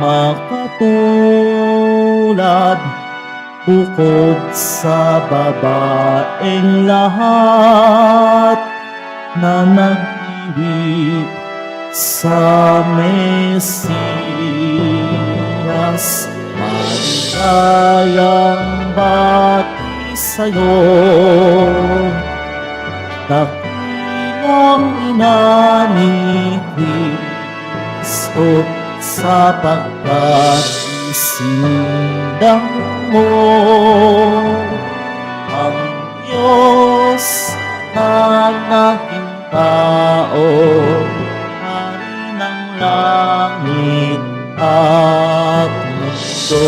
makatulad bukod sa babaeng lahat na nag-ibig sa Mesiyas. Maligayang bati sa'yo, dakilang ina ni Kristo, sapagkat isinindang mo ang Diyos na naging tao, Hari ng langit at mundo.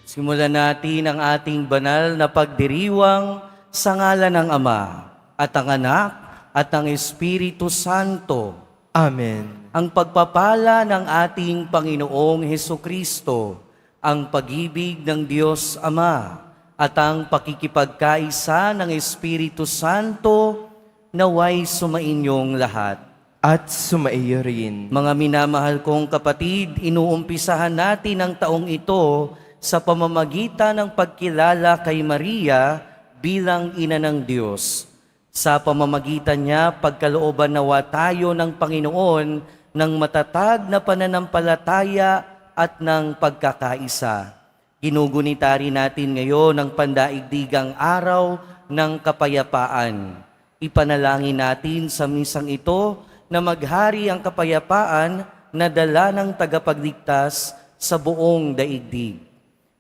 Simulan natin ang ating banal na pagdiriwang sa ngalan ng Ama at ang Anak at ang Espiritu Santo. Amen. Ang pagpapala ng ating Panginoong Hesukristo, ang pag-ibig ng Diyos Ama, at ang pakikipagkaisa ng Espiritu Santo naway sumainyong lahat. At sumaiyo rin. Mga minamahal kong kapatid, inuumpisahan natin ang taong ito sa pamamagitan ng pagkilala kay Maria bilang ina ng Diyos. Sa pamamagitan niya, pagkalooban nawa tayo ng Panginoon ng matatag na pananampalataya at ng pagkakaisa. Ginugunita rin natin ngayon ang pandaigdigang araw ng kapayapaan. Ipanalangin natin sa misang ito na maghari ang kapayapaan na dala ng tagapagligtas sa buong daigdig.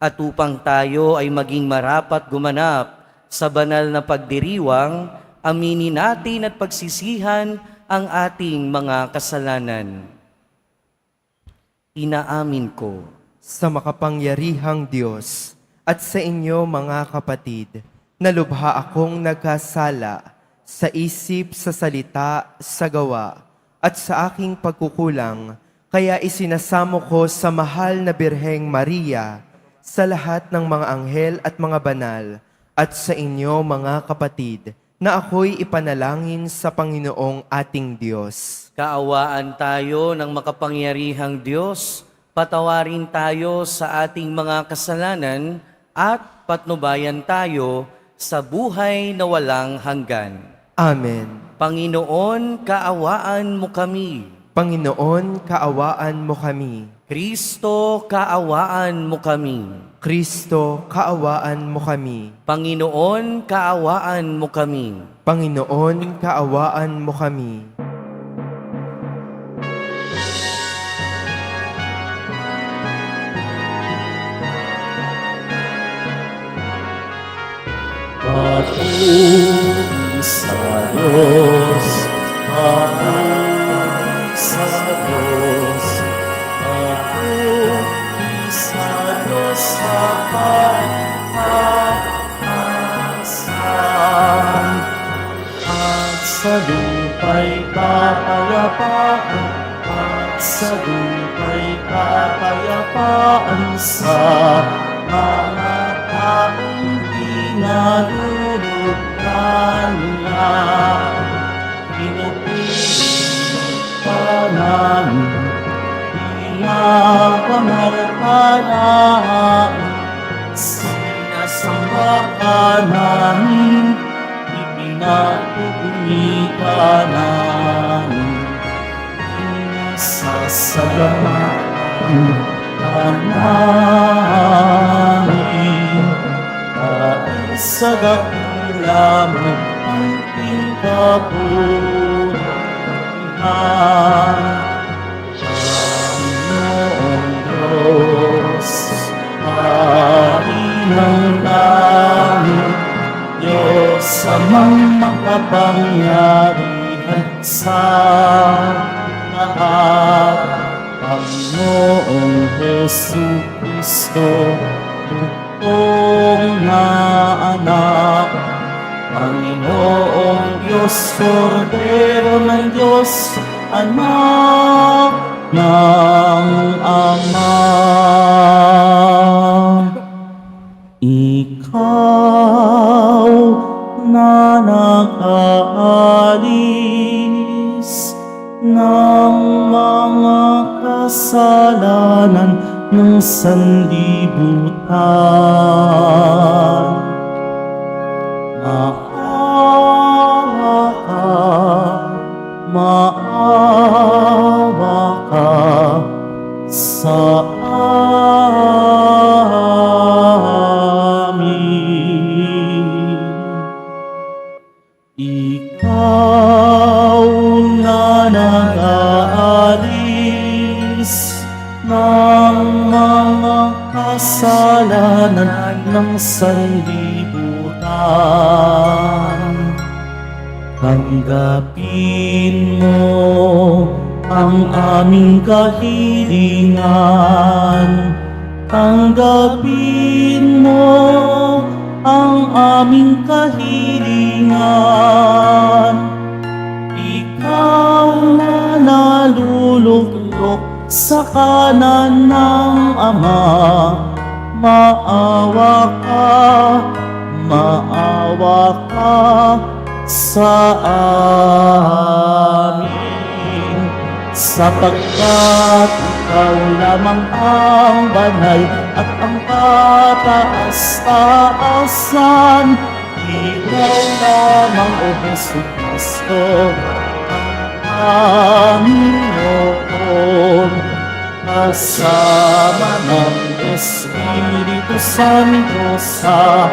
At upang tayo ay maging marapat gumanap sa banal na pagdiriwang, aminin natin at pagsisihan ang ating mga kasalanan. Inaamin ko Sa makapangyarihang Diyos at sa inyo mga kapatid, na lubha akong nagkasala sa isip, sa salita, sa gawa, at sa aking pagkukulang, kaya isinasamo ko sa mahal na Birheng Maria, sa lahat ng mga anghel at mga banal, at sa inyo mga kapatid, na ako'y ipanalangin sa Panginoong ating Diyos. kaawaan tayo ng makapangyarihang Diyos, patawarin tayo sa ating mga kasalanan at patnubayan tayo sa buhay na walang hanggan. Amen. Panginoon, kaawaan mo kami. Panginoon, kaawaan mo kami. Kristo, kaawaan mo kami. Kristo, kaawaan mo kami. Panginoon, kaawaan mo kami. Panginoon, kaawaan mo kami. Papuri sa Diyos, papuri sa Diyos, papuri sa Diyos sa pagkakasan. At sa lupa'y kapayapaan, at sa lupa'y kapayapaan sa mga taong pinalulog kanila. Pinupili ka namin, pinapamarkalaan, sinasamba ka namin, ipinatubuli ka namin, inasasalamatan ka namin. Sa dakila mo ang ikabuhan, Panginoong Diyos, Hari ng langit, Diyos amang makapangyarihan sa lahat, Panginoong Jesucristo, Bugtong na anak, Panginoong Diyos, Kordero ng Diyos, anak ng Ama. Ikaw na nakaalis ng mga kasalanan ng sanlibutan. Maawa ka, maawa ka sa amin. Ikaw na nag-aalis ng mga kasalanan ng sanlibutan. Tanggapin mo ang aming kahilingan. Tanggapin mo ang aming kahilingan. Ikaw na naluluklok sa kanan ng Ama, maawa ka sa amin, sapagkat ikaw lamang ang banal at ang kataas-taasan. Ikaw lamang, O Jesucristo, ang Panginoon, kasama ng Espiritu Santo sa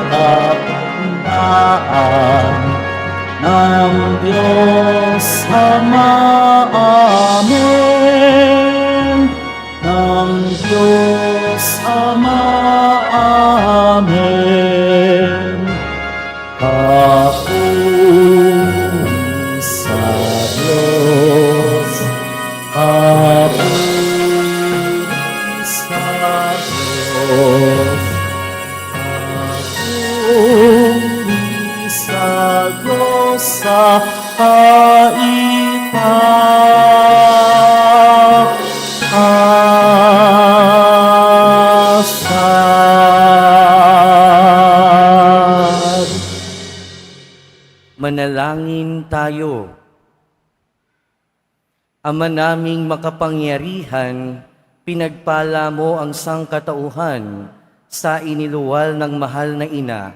kapanganakan ng Diyos Ama. Amen. Ng Diyos Ama. Amen. Papuri sa Diyos. Papuri sa Diyos. Papuri sa Diyos sa kaitaasan. Manalangin tayo. Ama naming makapangyarihan, pinagpala mo ang sangkatauhan sa iniluwal ng mahal na ina.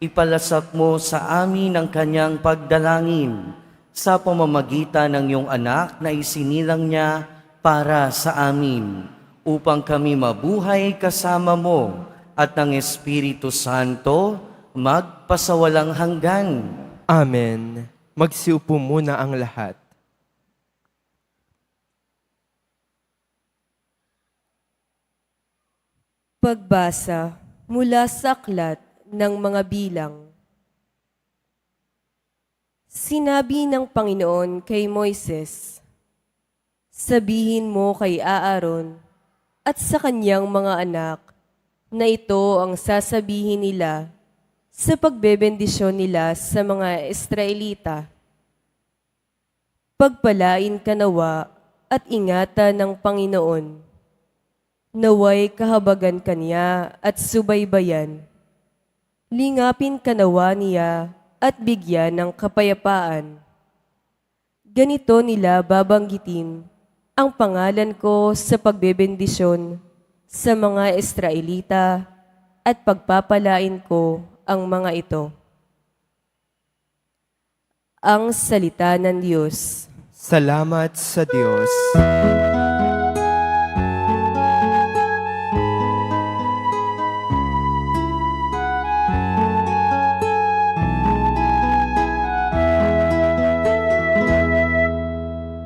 Ipalasap mo sa amin ang kanyang pagdalangin sa pamamagitan ng iyong anak na isinilang niya para sa amin, upang kami mabuhay kasama mo at ng Espiritu Santo magpasawalang hanggan. Amen. Magsiupo muna ang lahat. Pagbasa mula sa aklat ng mga bilang. Sinabi ng Panginoon kay Moises, sabihin mo kay Aaron at sa kanyang mga anak na ito ang sasabihin nila sa pagbebendisyon nila sa mga Israelita. Pagpalain ka nawa at ingatan ng Panginoon. Naway kahabagan kanya at subaybayan. Lingapin ka nawa niya at bigyan ng kapayapaan. Ganito nila babanggitin ang pangalan ko sa pagbebendisyon sa mga Israelita at pagpapalain ko ang mga ito. Ang salita ng Diyos. Salamat sa Diyos.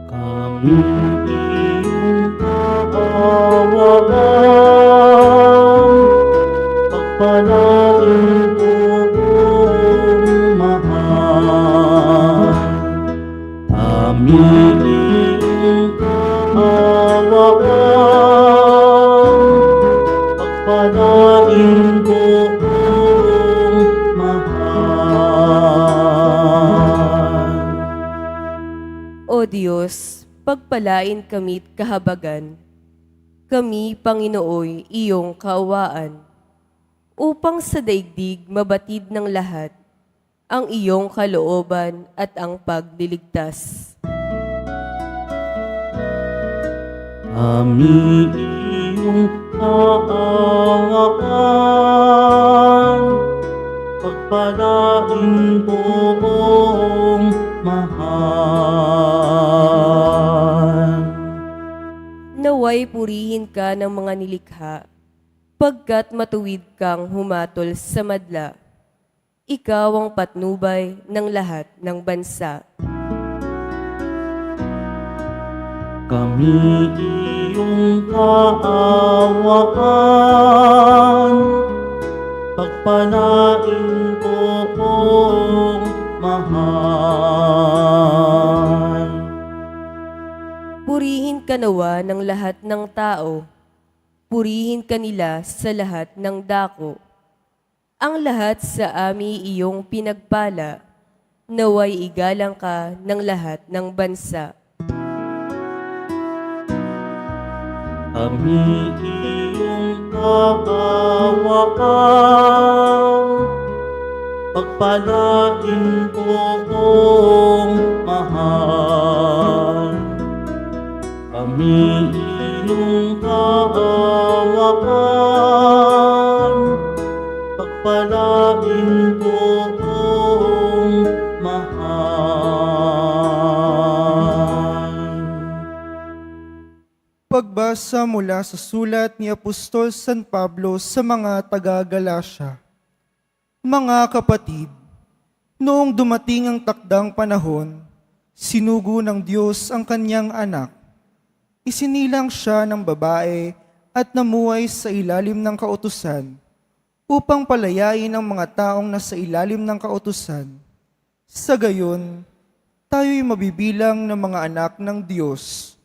Kami iyong kaawaan, pagpalain kong mahal. Kami iyong kaawaan, pagpalain kong mahal. O Diyos, pagpalain kami't kahabagan, kami, Panginooy, iyong kaawaan, upang sa daigdig mabatid ng lahat ang iyong kalooban at ang pagliligtas. kami iyong aawaan. Pagpalain poong mahal. Naway purihin ka ng mga nilikha, pagkat matuwid kang humatol sa madla. Ikaw ang patnubay ng lahat ng bansa. Kami iyong kaawaan, pagpalain poong mahal. Purihin ka nawa ng lahat ng tao, purihin ka nila sa lahat ng dako. Ang lahat sa ami iyong pinagpala, naway igalang ka ng lahat ng bansa. Kami iyong kaawaan, pagpalain poong mahal. Kami iyong kaawaan, pagpalain poong mahal. Pagbasa mula sa sulat ni Apostol San Pablo sa mga taga-Galasya. Mga kapatid, noong dumating ang takdang panahon, sinugo ng Diyos ang kanyang anak. Isinilang siya ng babae at namuhay sa ilalim ng kautusan upang palayain ang mga taong nasa ilalim ng kautusan. Sa gayon, tayo'y mabibilang ng mga anak ng Diyos.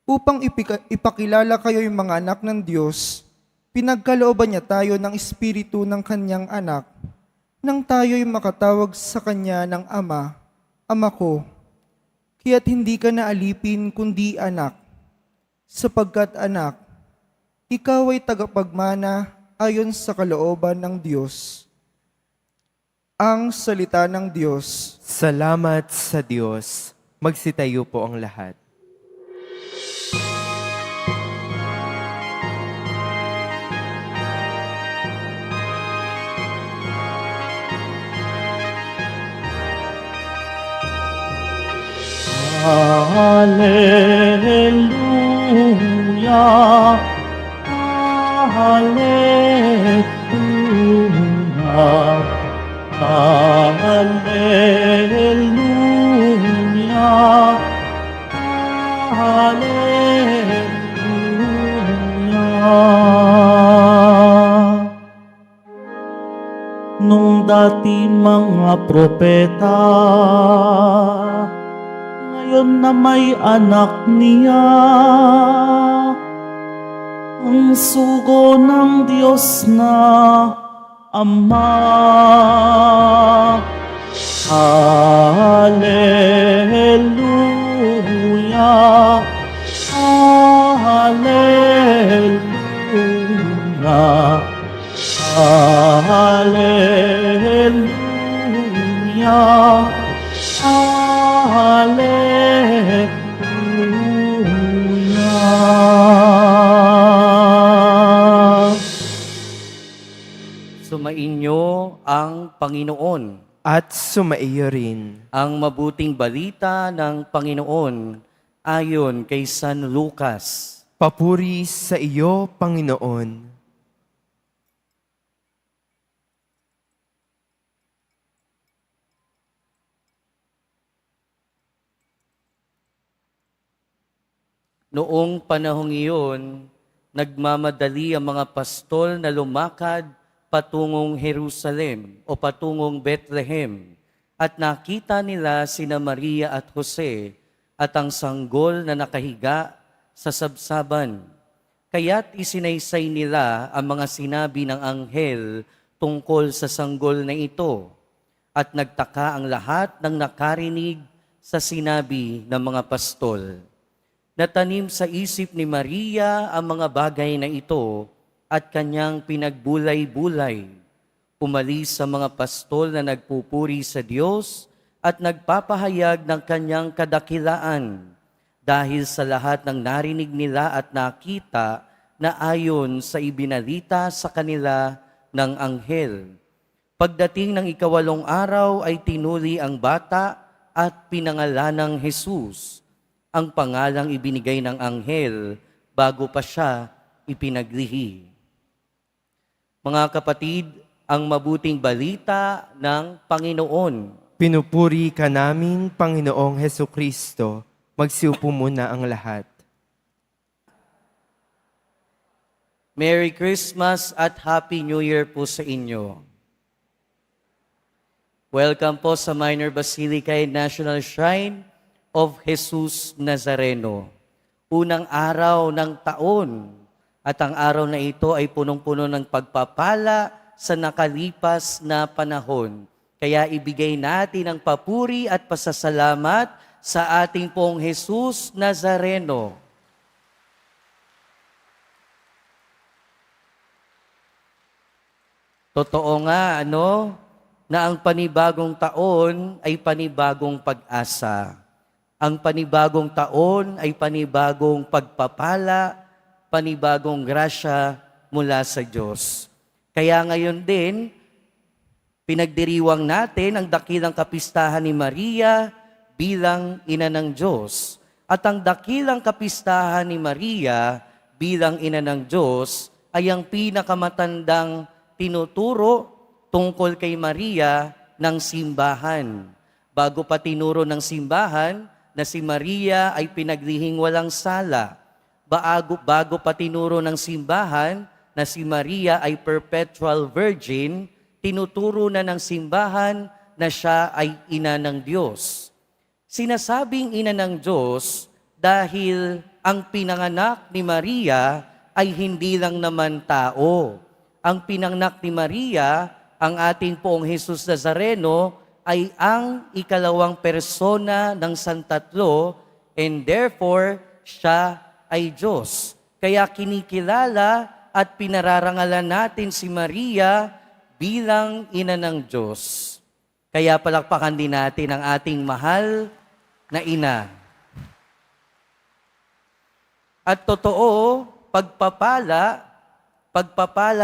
Upang ipakilala kayo'y mga anak ng Diyos, pinagkalooban niya tayo ng espiritu ng kanyang anak, nang tayo'y makatawag sa kanya ng Ama, Ama ko. Kaya't hindi ka na alipin kundi anak, sapagkat anak, ikaw ay tagapagmana ayon sa kalooban ng Diyos. Ang salita ng Diyos. Salamat sa Diyos. Magsitayo po ang lahat. Hallelujah, Hallelujah, Hallelujah, Hallelujah. Nung dati mga propeta, ngayon na may anak niya, ang sugo ng Diyos na Ama. Hallelujah, Hallelujah, Hallelujah, Hallelujah. Sumainyo ang Panginoon. At sumaiyo rin. Ang mabuting balita ng Panginoon ayon kay San Lucas. Papuri sa iyo, Panginoon. Noong panahong iyon, nagmamadali ang mga pastol na lumakad patungong Jerusalem o patungong Bethlehem, at nakita nila sina Maria at Jose at ang sanggol na nakahiga sa sabsaban. Kaya't isinaysay nila ang mga sinabi ng anghel tungkol sa sanggol na ito, at nagtaka ang lahat ng nakarinig sa sinabi ng mga pastol. Natanim sa isip ni Maria ang mga bagay na ito at kanyang pinagbulay-bulay. Umalis sa mga pastol na nagpupuri sa Diyos at nagpapahayag ng kanyang kadakilaan. dahil sa lahat ng narinig nila at nakita na ayon sa ibinalita sa kanila ng anghel. Pagdating ng ikawalong araw ay tinuli ang bata at pinangalanang Jesus, ang pangalang ibinigay ng anghel bago pa siya ipinaglihi. Mga kapatid, ang mabuting balita ng Panginoon. Pinupuri ka namin, Panginoong Hesukristo. Magsiupo muna ang lahat. Merry Christmas at Happy New Year po sa inyo. Welcome po sa Minor Basilica and National Shrine of Jesus Nazareno. Unang araw ng taon at ang araw na ito ay punong-puno ng pagpapala sa nakalipas na panahon. Kaya ibigay natin ang papuri at pasasalamat sa ating pong Jesus Nazareno. Totoo nga, na ang panibagong taon ay panibagong pag-asa. Ang panibagong taon ay panibagong pagpapala, panibagong grasya mula sa Diyos. Kaya ngayon din, pinagdiriwang natin ang dakilang kapistahan ni Maria bilang ina ng Diyos. At ang dakilang kapistahan ni Maria bilang ina ng Diyos ay ang pinakamatandang tinuturo tungkol kay Maria ng simbahan. Bago pa tinuro ng simbahan na si Maria ay pinaglihing walang sala. Bago pa tinuro ng simbahan na si Maria ay perpetual virgin, tinuturo na ng simbahan na siya ay ina ng Diyos. Sinasabing ina ng Diyos dahil ang pinanganak ni Maria ay hindi lang naman tao. Ang pinanganak ni Maria, ang ating poong Jesus Nazareno, ay ang ikalawang persona ng Santatlo and therefore siya ay Diyos. Kaya kinikilala at pinararangalan natin si Maria bilang ina ng Diyos. Kaya palakpakan din natin ang ating mahal na ina. At totoo, pagpapala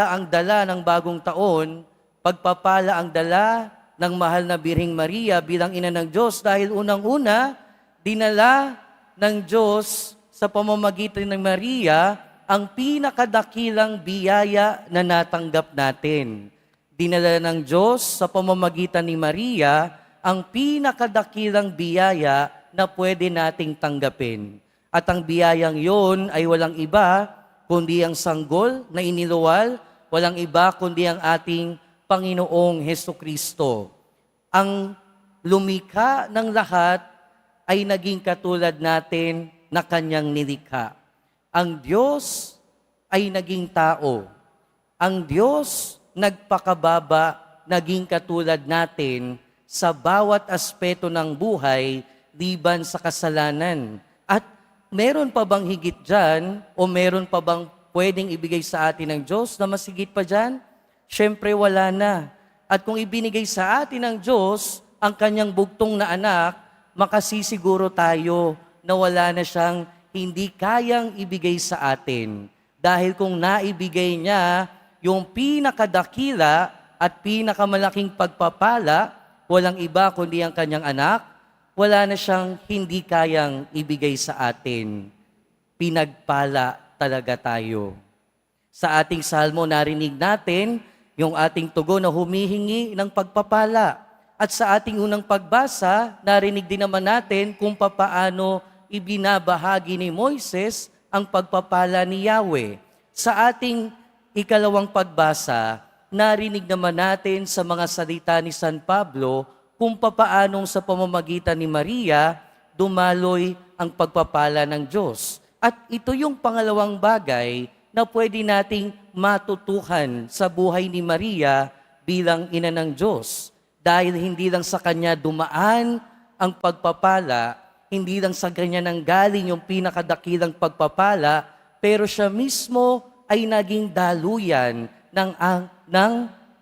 ang dala ng bagong taon, pagpapala ang dala ng mahal na Birheng Maria bilang ina ng Diyos dahil unang-una, dinala ng Diyos sa pamamagitan ng Maria ang pinakadakilang biyaya na natanggap natin. Dinala ng Diyos sa pamamagitan ni Maria ang pinakadakilang biyaya na pwede nating tanggapin. At ang biyayang yon ay walang iba kundi ang sanggol na iniluwal, walang iba kundi ang ating Panginoong Hesukristo. Ang lumikha ng lahat ay naging katulad natin na kanyang nilikha. Ang Diyos ay naging tao. Ang Diyos nagpakababa, naging katulad natin sa bawat aspeto ng buhay liban sa kasalanan. At meron pa bang higit dyan o meron pa bang pwedeng ibigay sa atin ng Diyos na mas higit pa dyan? Siyempre wala na. At kung ibinigay sa atin ng Diyos ang kanyang bugtong na anak, makasisiguro tayo na wala na siyang hindi kayang ibigay sa atin. Dahil kung naibigay niya yung pinakadakila at pinakamalaking pagpapala, walang iba kundi ang kanyang anak, wala na siyang hindi kayang ibigay sa atin. Pinagpala talaga tayo. Sa ating salmo narinig natin yung ating tugon na humihingi ng pagpapala. At sa ating unang pagbasa, narinig din naman natin kung papaano ibinabahagi ni Moises ang pagpapala ni Yahweh. Sa ating ikalawang pagbasa, narinig naman natin sa mga salita ni San Pablo kung papaanong sa pamamagitan ni Maria, dumaloy ang pagpapala ng Diyos. At ito yung pangalawang bagay na pwede nating matutuhan sa buhay ni Maria bilang ina ng Diyos. Dahil hindi lang sa kanya dumaan ang pagpapala, hindi lang sa kanya nanggaling yung pinakadakilang pagpapala, pero siya mismo ay naging daluyan ng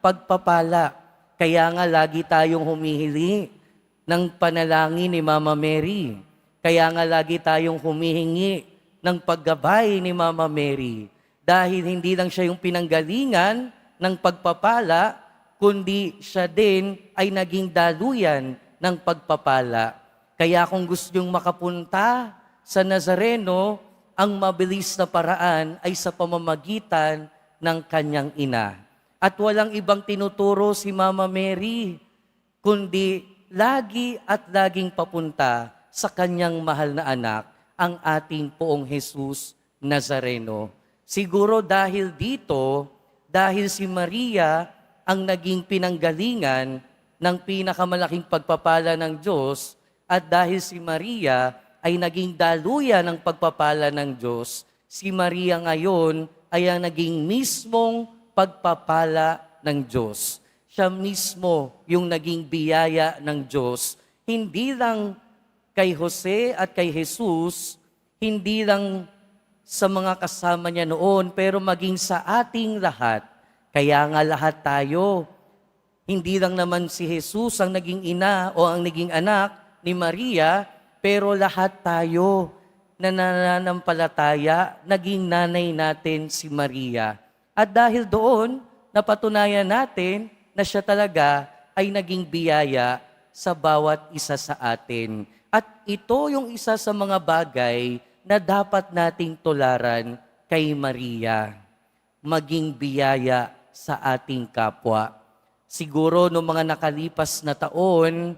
pagpapala. Kaya nga lagi tayong humihili ng panalangin ni Mama Mary Kaya nga lagi tayong humihingi ng paggabay ni Mama Mary. Dahil hindi lang siya yung pinanggalingan ng pagpapala, kundi siya din ay naging daluyan ng pagpapala. Kaya kung gusto nyong makapunta sa Nazareno, ang mabilis na paraan ay sa pamamagitan ng kanyang ina. At walang ibang tinuturo si Mama Mary, kundi lagi at laging papunta sa kanyang mahal na anak, ang ating Poong Jesus Nazareno. Siguro dahil dito, dahil si Maria ang naging pinanggalingan ng pinakamalaking pagpapala ng Diyos, at dahil si Maria ay naging daluyan ng pagpapala ng Diyos, si Maria ngayon ay ang naging mismong pagpapala ng Diyos. Siya mismo yung naging biyaya ng Diyos. Hindi lang kay Jose at kay Jesus, hindi lang sa mga kasama niya noon, pero maging sa ating lahat. Kaya nga lahat tayo, hindi lang naman si Jesus ang naging ina o ang naging anak ni Maria, pero lahat tayo na nananampalataya, naging nanay natin si Maria. At dahil doon, napatunayan natin na siya talaga ay naging biyaya sa bawat isa sa atin. At ito yung isa sa mga bagay na dapat nating tularan kay Maria. Maging biyaya sa ating kapwa. Siguro noong mga nakalipas na taon,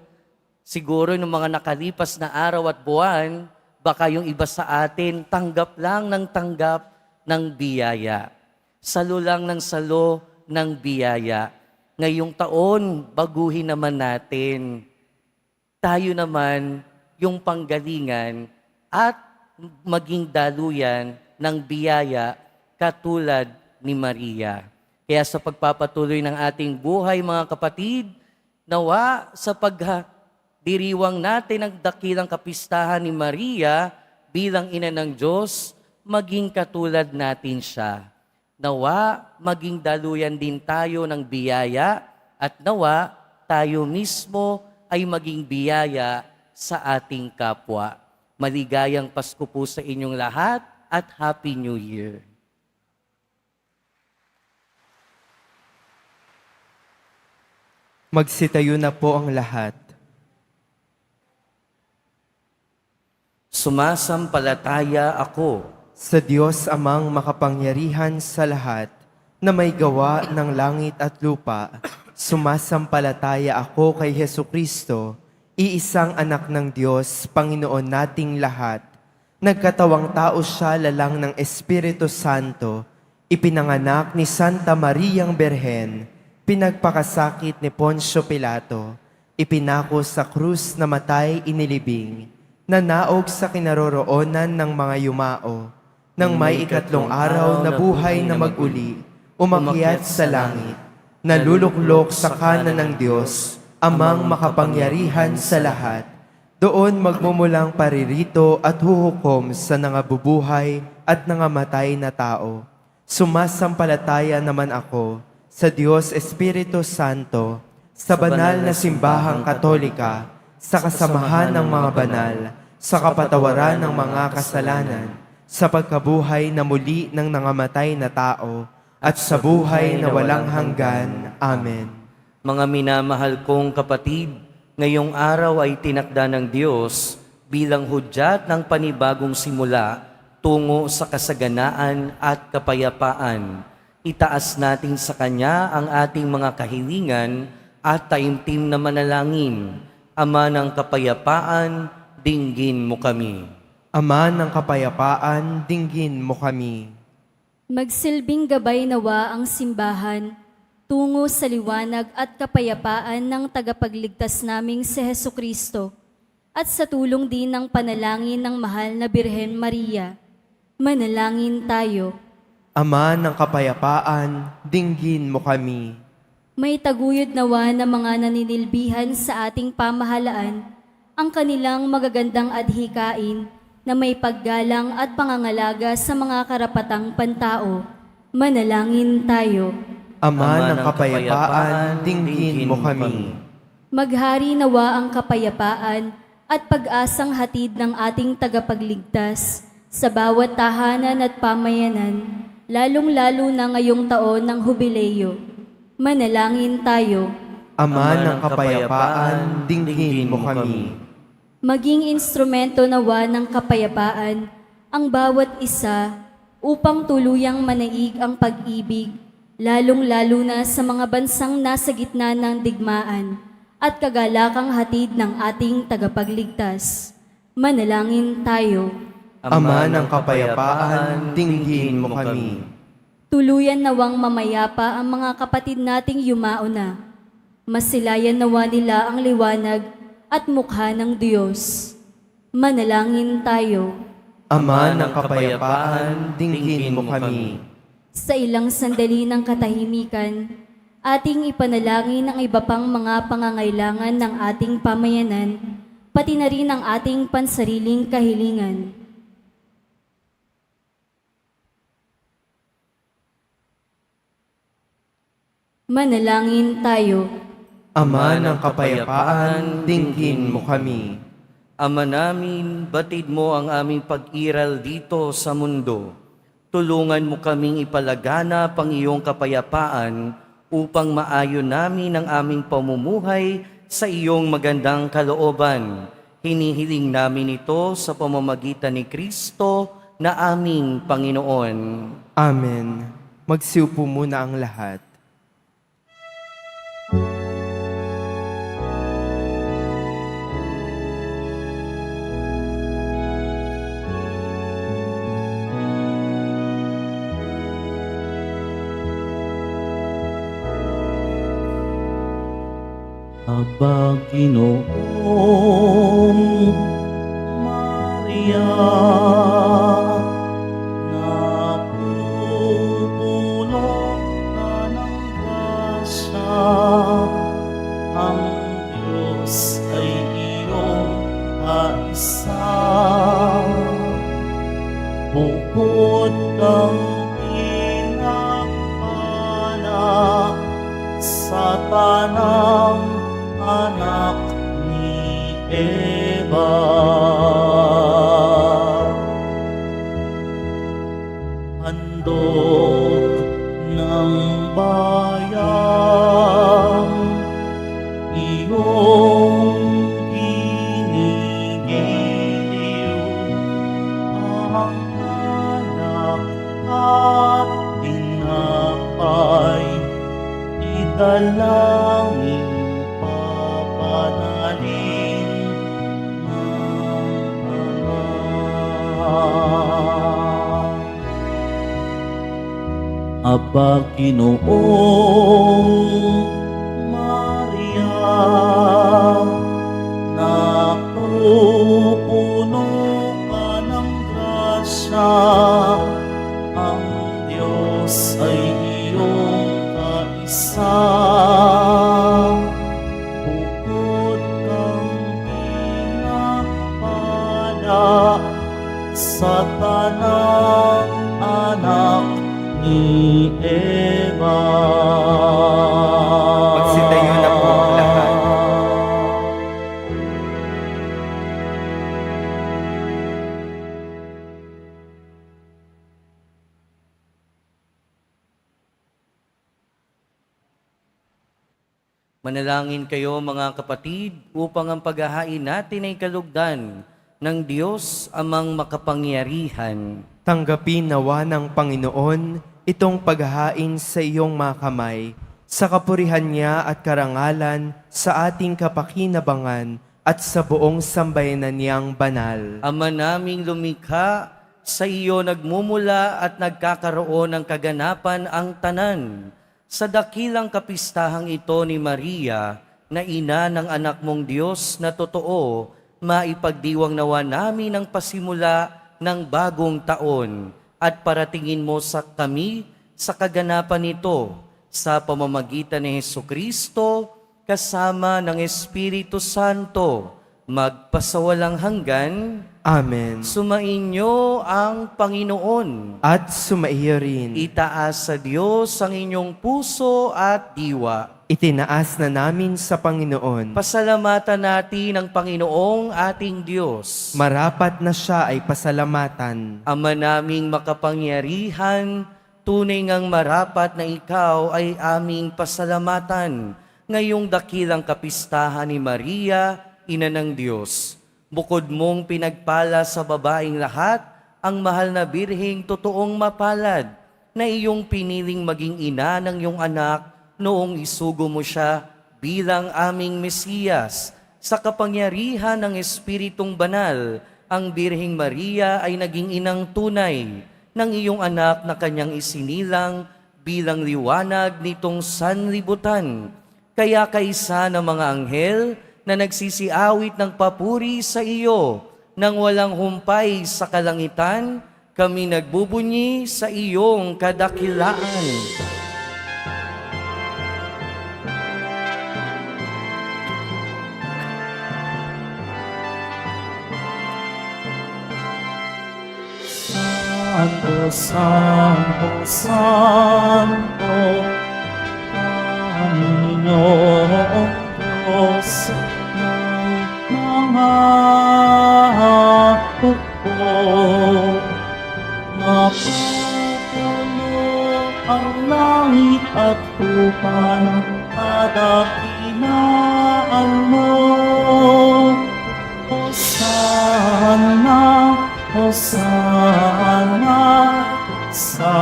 siguro noong mga nakalipas na araw at buwan, baka yung iba sa atin tanggap lang ng biyaya. Salo lang ng salo ng biyaya. Ngayong taon, baguhin naman natin. Tayo naman yung panggalingan at maging daluyan ng biyaya katulad ni Maria. Kaya sa pagpapatuloy ng ating buhay, mga kapatid, nawa sa pagdiriwang natin ang dakilang kapistahan ni Maria bilang ina ng Diyos, maging katulad natin siya. Nawa maging daluyan din tayo ng biyaya at nawa tayo mismo ay maging biyaya sa ating kapwa. Maligayang Pasko po sa inyong lahat at Happy New Year. Magsitayo na po ang lahat. Sumasampalataya ako Sa Diyos amang makapangyarihan sa lahat, na may gawa ng langit at lupa, sumasampalataya ako kay Hesukristo, iisang anak ng Diyos, Panginoon nating lahat. Nagkatawang tao siya lalang ng Espiritu Santo, ipinanganak ni Santa Mariang Berhen, pinagpakasakit ni Poncio Pilato, ipinako sa krus na matay inilibing, nanaog sa kinaroroonan ng mga yumao, nang may ikatlong araw na buhay na maguli, umakyat sa langit, naluluklok sa kanan ng Diyos, amang makapangyarihan sa lahat. Doon magmumulang paririto at huhukom sa nangabubuhay at nangamatay na tao. Sumasampalataya naman ako sa Diyos Espiritu Santo, sa banal na simbahang katolika, sa kasamahan ng mga banal, sa kapatawaran ng mga kasalanan, sa pagkabuhay na muli ng nangamatay na tao, at sa buhay na walang hanggan. Amen. Mga minamahal kong kapatid, ngayong araw ay tinakda ng Diyos bilang hudyat ng panibagong simula tungo sa kasaganaan at kapayapaan. Itaas natin sa Kanya ang ating mga kahilingan at taimtim na manalangin. Ama ng kapayapaan, dinggin mo kami. Ama ng kapayapaan, dinggin mo kami. Magsilbing gabay nawa ang simbahan tungo sa liwanag at kapayapaan ng tagapagligtas naming si Hesukristo at sa tulong din ng panalangin ng mahal na Birhen Maria. Manalangin tayo. Ama ng kapayapaan, dinggin mo kami. May taguyod nawa na mga naninilbihan sa ating pamahalaan ang kanilang magagandang adhikain na may paggalang at pangangalaga sa mga karapatang pantao. Manalangin tayo. Ama ng kapayapaan, dinggin mo kami. Maghari nawa ang kapayapaan at pag-asang hatid ng ating tagapagligtas sa bawat tahanan at pamayanan, lalong-lalo na ngayong taon ng hubileyo. Manalangin tayo. Ama ng kapayapaan, dinggin mo kami. Maging instrumento nawa ng kapayapaan ang bawat isa upang tuluyang manaig ang pag-ibig, lalong-lalo na sa mga bansang nasa gitna ng digmaan at kagalakang hatid ng ating tagapagligtas. Manalangin tayo. Ama ng kapayapaan, dinggin mo kami. Tuluyan nawang mamayapa ang mga kapatid nating yumao na. Masilayan nawa nila ang liwanag at mukha ng Diyos. Manalangin tayo. Ama ng kapayapaan, dinggin mo kami. Sa ilang sandali ng katahimikan, ating ipanalangin ang iba pang mga pangangailangan ng ating pamayanan, pati na rin ang ating pansariling kahilingan. Manalangin tayo. Ama ng kapayapaan, dinggin mo kami. Ama namin, batid mo ang aming pag-iral dito sa mundo. Tulungan mo kaming ipalaganap ang iyong kapayapaan upang maayon namin ang aming pamumuhay sa iyong magandang kalooban. Hinihiling namin ito sa pamamagitan ni Kristo na aming Panginoon. Amen. Magsiupo muna ang lahat. Aba, Ginoong Maria, napupuno ka ng grasya, ang Diyos ay iyong kaisa. Bukod kang pinagpala sa tanang anak ni Eva. Handog ng bayan, iyong ginigiliw, ang anak at tinapay, idalangin papanalin ng Ama. Aba, Ginoong Maria, napupuno ka ng grasya, ang Diyos ay iyong kaisa. Bukod kang pinagpala sa tanang anak ni Eva. Magsitayo na po ang lahat. Manalangin kayo mga kapatid upang ang paghahain natin ay kalugdan ng Diyos amang makapangyarihan. Tanggapin nawa ng Panginoon itong paghahain sa iyong mga kamay, sa kapurihan niya at karangalan, sa ating kapakinabangan at sa buong sambayanan niyang banal. Ama naming lumikha, sa iyo nagmumula at nagkakaroon ng kaganapan ang tanan. Sa dakilang kapistahang ito ni Maria, na ina ng anak mong Diyos na totoo, maipagdiwang nawa namin ang pasimula ng bagong taon at paratingin mo sa kami sa kaganapan nito sa pamamagitan ni Hesukristo kasama ng Espiritu Santo magpasawalang hanggan. Amen. Sumainyo ang Panginoon. At sumaiyo rin. Itaas sa Diyos ang inyong puso at diwa. itinaas na namin sa Panginoon. Pasalamatan natin ang Panginoong ating Diyos. Marapat na siya ay pasalamatan. Ama naming makapangyarihan, tunay ngang marapat na ikaw ay aming pasalamatan ngayong dakilang kapistahan ni Maria, Ina ng Diyos. Bukod mong pinagpala sa babaeng lahat, ang mahal na birheng totoong mapalad na iyong piniling maging ina ng iyong anak noong isugo mo siya bilang aming Mesiyas. Sa kapangyarihan ng Espiritong Banal, ang Birheng Maria ay naging inang tunay ng iyong anak na kanyang isinilang bilang liwanag nitong sanlibutan. Kaya kaisa ng mga anghel na nagsisiawit ng papuri sa iyo, nang walang humpay sa kalangitan, kami nagbubunyi sa iyong kadakilaan. Santo, Santo, Santo, Panginoong Diyos ng mga hukbo. Napupuno ang langit at lupa ng kadakilaan mo. Hosanna, Hosanna sa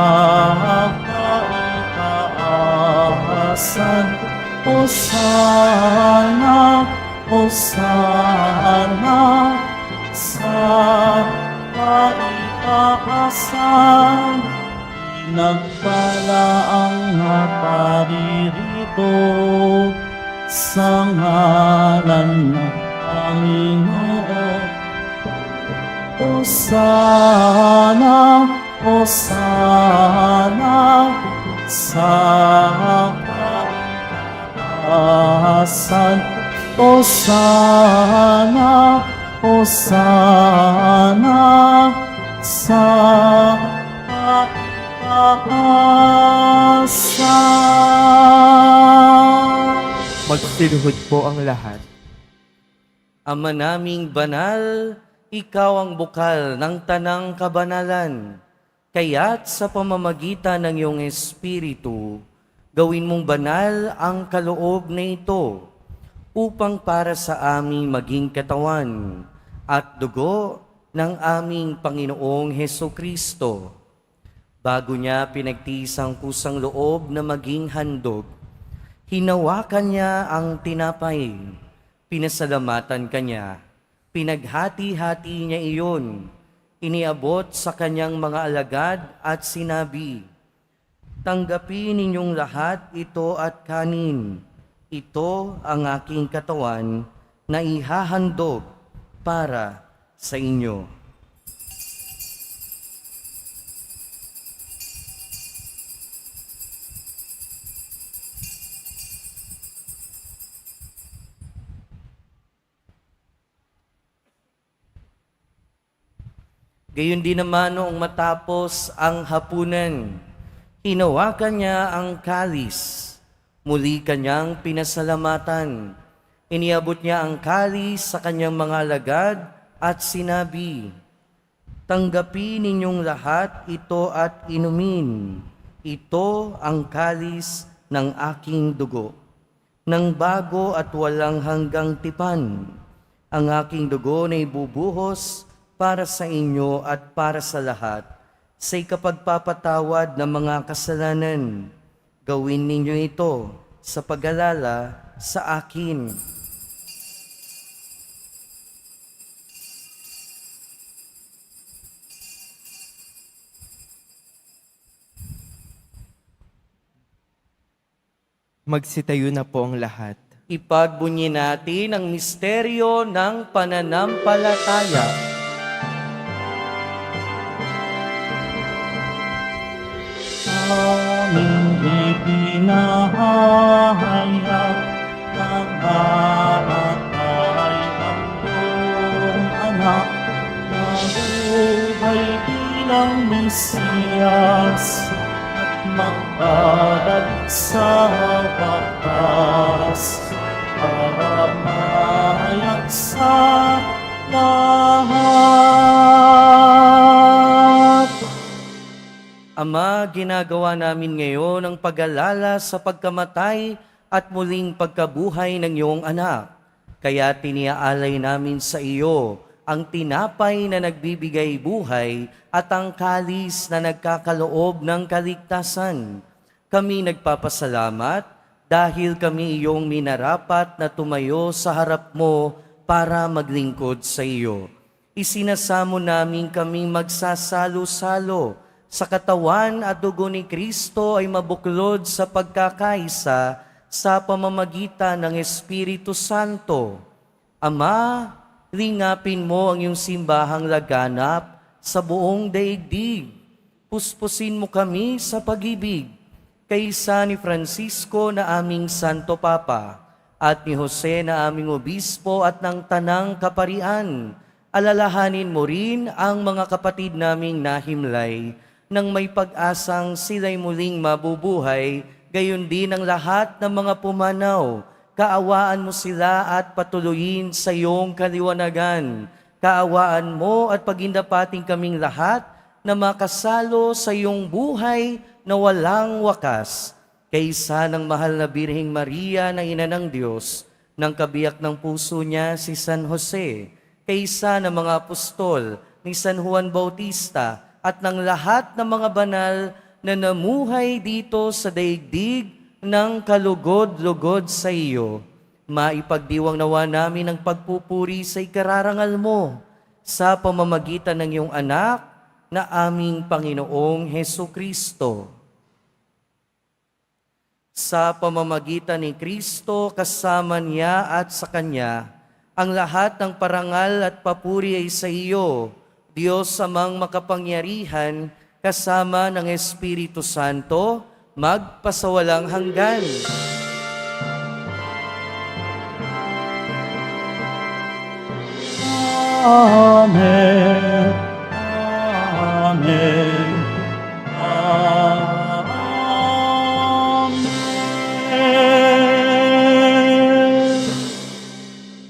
kaitaasan. Hosanna, Hosanna sa kaitaasan. Pinagpala ang naparirito sa ngalan ng Panginoon. Hosanna, Hosanna sa kaitaasan. Hosanna, Hosanna sa kaitaasan. Magsiluhod po ang lahat. Ama naming banal, ikaw ang bukal ng tanang kabanalan. Kaya't sa pamamagitan ng iyong Espiritu, gawin mong banal ang kaloob na ito upang para sa aming maging katawan at dugo ng aming Panginoong Hesukristo. Bago niya pinagtiis ang kusang loob na maging handog, hinawakan niya ang tinapay, pinasalamatan kanya, pinaghati-hati niya iyon, iniabot sa kanyang mga alagad at sinabi, "Tanggapin ninyong lahat ito at kanin. Ito ang aking katawan na ihahandog para sa inyo." Gayon din naman noong matapos ang hapunan, hinawakan niya ang kalis. Muli kanyang pinasalamatan. Iniabot niya ang kalis sa kanyang mga alagad at sinabi, "Tanggapin ninyong lahat ito at inumin. Ito ang kalis ng aking dugo, ng bago at walang hanggang tipan. Ang aking dugo na ibubuhos para sa inyo at para sa lahat, sa ikapagpapatawad ng mga kasalanan. Gawin ninyo ito sa pag-alala sa akin." Magsitayo na po ang lahat. Ipagbunyi natin ang misteryo ng pananampalataya. Aming ipinahayag ng halatay ang iyong anak na buhay bilang Mesiyas at magpabalik sa wakas para mahayak sa lahat. Ama, ginagawa namin ngayon ang pag-alala sa pagkamatay at muling pagkabuhay ng iyong anak. Kaya tiniaalay namin sa iyo ang tinapay na nagbibigay buhay at ang kalis na nagkakaloob ng kaligtasan. Kami nagpapasalamat dahil kami iyong minarapat na tumayo sa harap mo para maglingkod sa iyo. Isinasamo namin kaming magsasalo-salo sa katawan at dugo ni Kristo ay mabuklod sa pagkakaisa sa pamamagitan ng Espiritu Santo. Ama, lingapin mo ang iyong simbahang laganap sa buong daigdig. Puspusin mo kami sa pag-ibig kaysa ni Francisco na aming Santo Papa at ni Jose na aming Obispo at ng Tanang Kaparian. Alalahanin mo rin ang mga kapatid naming nahimlay nang may pag-asang sila'y muling mabubuhay, gayon din ang lahat ng mga pumanaw. Kaawaan mo sila at patuloyin sa iyong kaliwanagan. Kaawaan mo at pagindapating kaming lahat na makasalo sa iyong buhay na walang wakas. Kaysa ng mahal na Birheng Maria na Ina ng Diyos, ng kabiyak ng puso niya si San Jose, kaysa ng mga apostol ni San Juan Bautista, at ng lahat ng mga banal na namuhay dito sa daigdig ng kalugod-lugod sa iyo. Maipagdiwang nawa namin ang pagpupuri sa ikararangal mo sa pamamagitan ng iyong anak na aming Panginoong Hesu Kristo. Sa pamamagitan ni Kristo, kasama niya at sa Kanya, ang lahat ng parangal at papuri ay sa iyo, Diyos amang makapangyarihan, kasama ng Espiritu Santo, magpasawalang hanggan. Amen. Amen. Amen.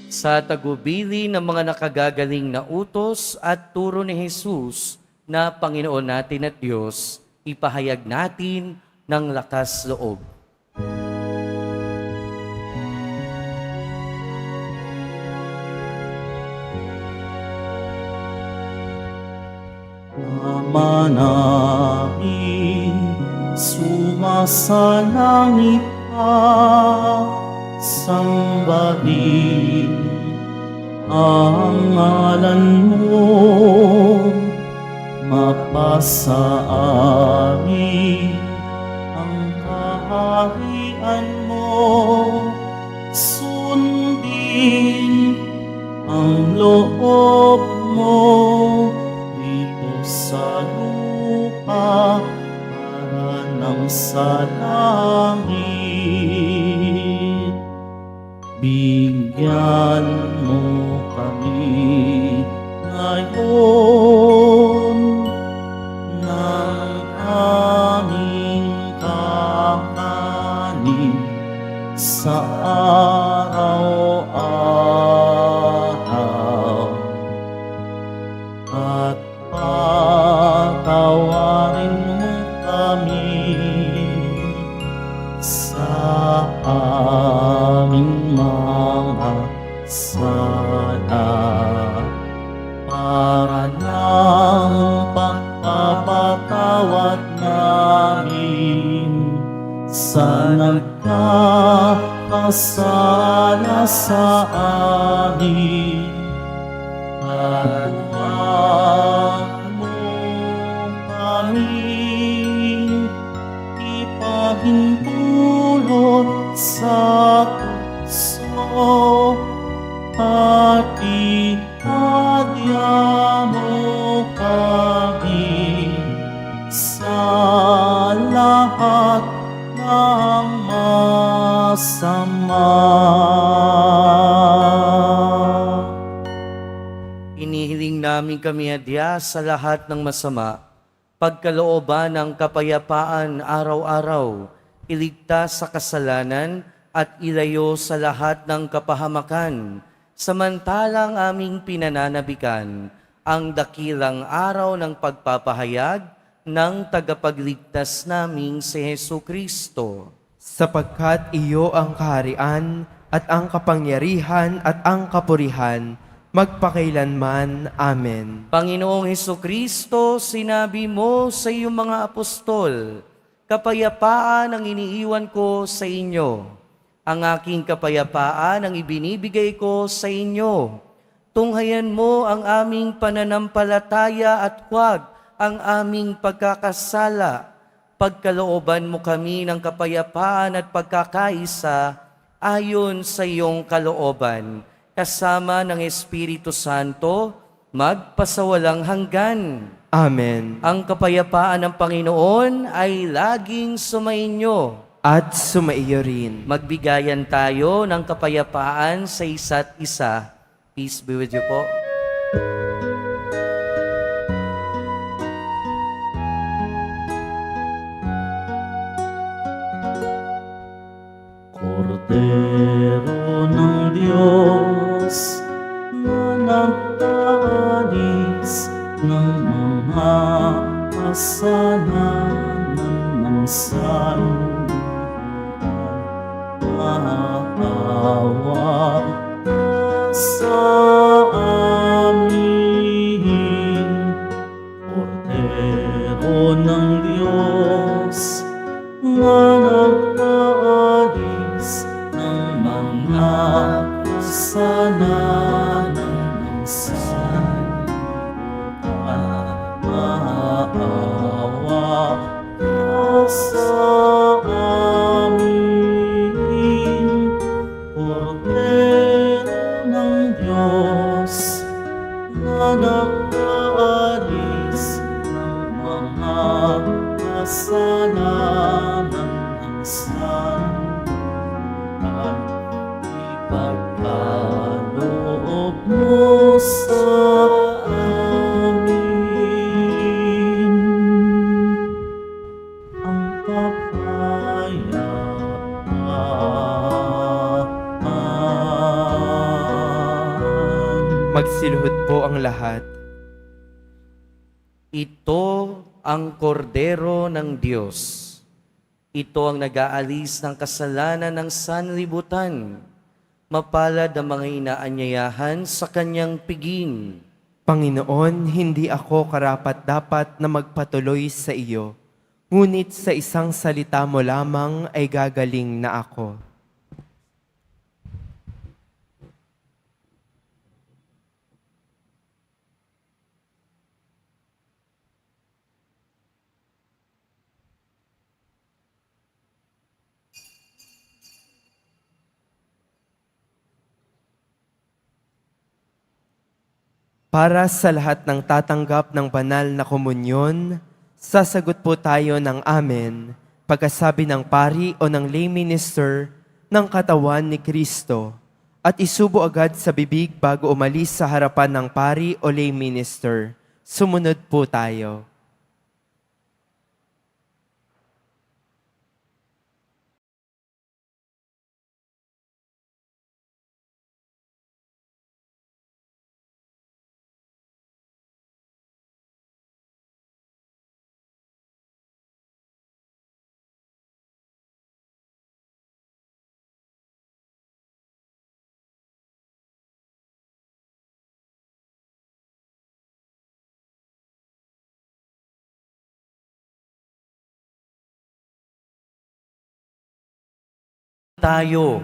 Sa tagubili ng mga nakagagaling na utos at turo ni Jesus na Panginoon natin at Diyos, ipahayag natin ng lakas loob. Ama namin, sumasalangit ka, sambahin ang ngalan mo, mapasa amin ang kaharian mo, sundin ang loob mo dito sa lupa para nang sa langit. Bigyan mo kami ngayon ng aming kakanin sa araw-araw at patawarin mo kami sa aming mga sala para ng pagpapatawad namin sa nagkakasala sa amin. At huwag mo kami ipahintulot sa tukso at iadya mo kami sa lahat ng masama. Inihiling namin kami adya sa lahat ng masama, pagkalooban ng kapayapaan araw-araw, iligtas sa kasalanan at ilayo sa lahat ng kapahamakan, samantalang aming pinananabikan ang dakilang araw ng pagpapahayag ng tagapagligtas naming si Hesu Kristo. Sapagkat iyo ang kaharian at ang kapangyarihan at ang kapurihan, magpakailanman. Amen. Panginoong Hesu Kristo, sinabi mo sa iyong mga apostol, kapayapaan ang iniiwan ko sa inyo. Ang aking kapayapaan ang ibinibigay ko sa inyo. Tunghayan mo ang aming pananampalataya at huwag ang aming pagkakasala. Pagkalooban mo kami ng kapayapaan at pagkakaisa ayon sa iyong kalooban, kasama ng Espiritu Santo, magpasawalang hanggan. Amen. Ang kapayapaan ng Panginoon ay laging sumainyo. At sumaiyo rin. Magbigayan tayo ng kapayapaan sa isa't isa. Peace be with you po. Kordero ng Diyos na nagtaalis ng mga kasalanan ng sanlibutan, maawa ka sa amin. Kordero ng Diyos na nagtaalis ng mga kasalanan ng sanlibutan, maawa ka sa amin. Kordero ng Diyos na nagtaalis ng mga kasalanan ng sanlibutan, ipagkaloob mo sa amin ang kapayapaan. Magsiluhod po ang lahat. Ito ang kordero ng Diyos. Ito ang nag-aalis ng kasalanan ng sanlibutan. Mapalad ang mga inaanyayahan sa kanyang piging. Panginoon, hindi ako karapat-dapat na magpatuloy sa iyo, ngunit sa isang salita mo lamang ay gagaling na ako. Para sa lahat ng tatanggap ng banal na komunyon, sasagot po tayo ng amen pagkasabi ng pari o ng lay minister ng katawan ni Kristo at isubo agad sa bibig bago umalis sa harapan ng pari o lay minister. Sumunod po tayo. Tayo.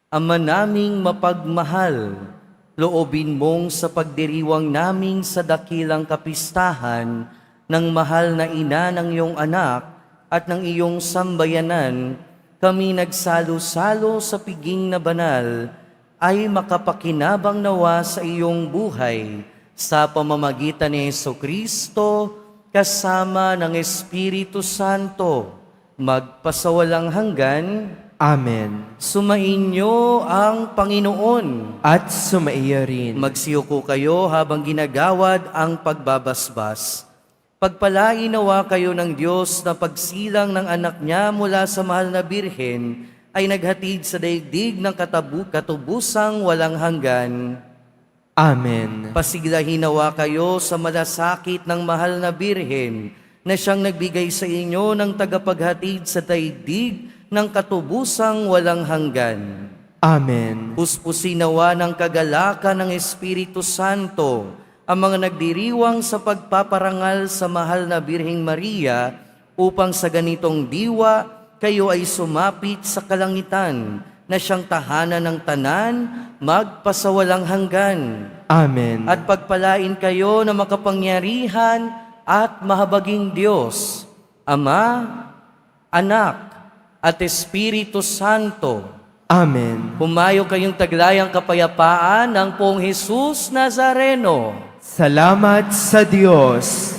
Ama naming mapagmahal, loobin mong sa pagdiriwang naming sa dakilang kapistahan ng mahal na ina ng iyong anak at ng iyong sambayanan, kami nagsalo-salo sa piging na banal ay makapakinabang nawa sa iyong buhay sa pamamagitan ni Jesucristo kasama ng Espiritu Santo, magpasawalang hanggan. Amen. Sumainyo ang Panginoon. At sumaiyo rin. Magsiyuko kayo habang ginagawad ang pagbabasbas. Pagpalain nawa kayo ng Diyos na pagsilang ng anak niya mula sa mahal na birhen ay naghatid sa daigdig ng katubusang walang hanggan. Amen. Pasiglahin nawa kayo sa malasakit ng mahal na birhen na siyang nagbigay sa inyo ng tagapaghatid sa daigdig ng katubusang walang hanggan. Amen. Puspusin nawa ng kagalakan ng Espiritu Santo ang mga nagdiriwang sa pagpaparangal sa mahal na Birheng Maria upang sa ganitong diwa kayo ay sumapit sa kalangitan na siyang tahanan ng tanan magpasawalang hanggan. Amen. At pagpalain kayo na makapangyarihan at mahabaging Diyos, Ama, Anak, at Espiritu Santo. Amen. Humayo kayong taglayang kapayapaan ng Poong Jesus Nazareno. Salamat sa Diyos.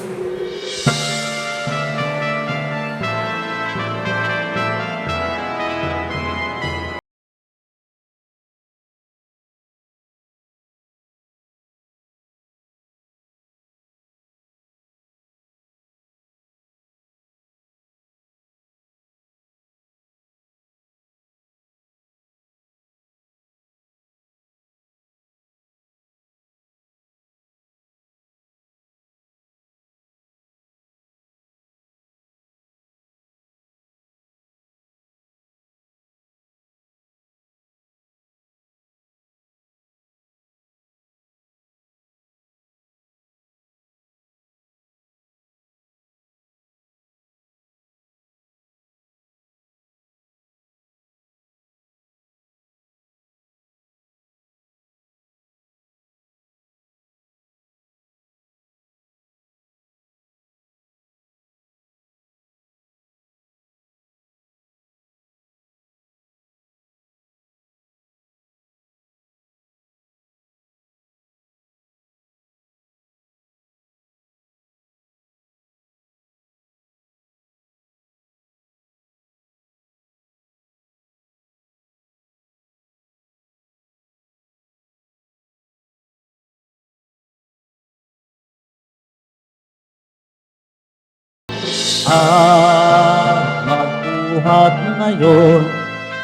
Mabuhat ngayon,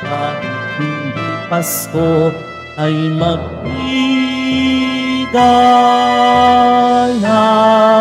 kahit hindi Pasko, ay magbigay na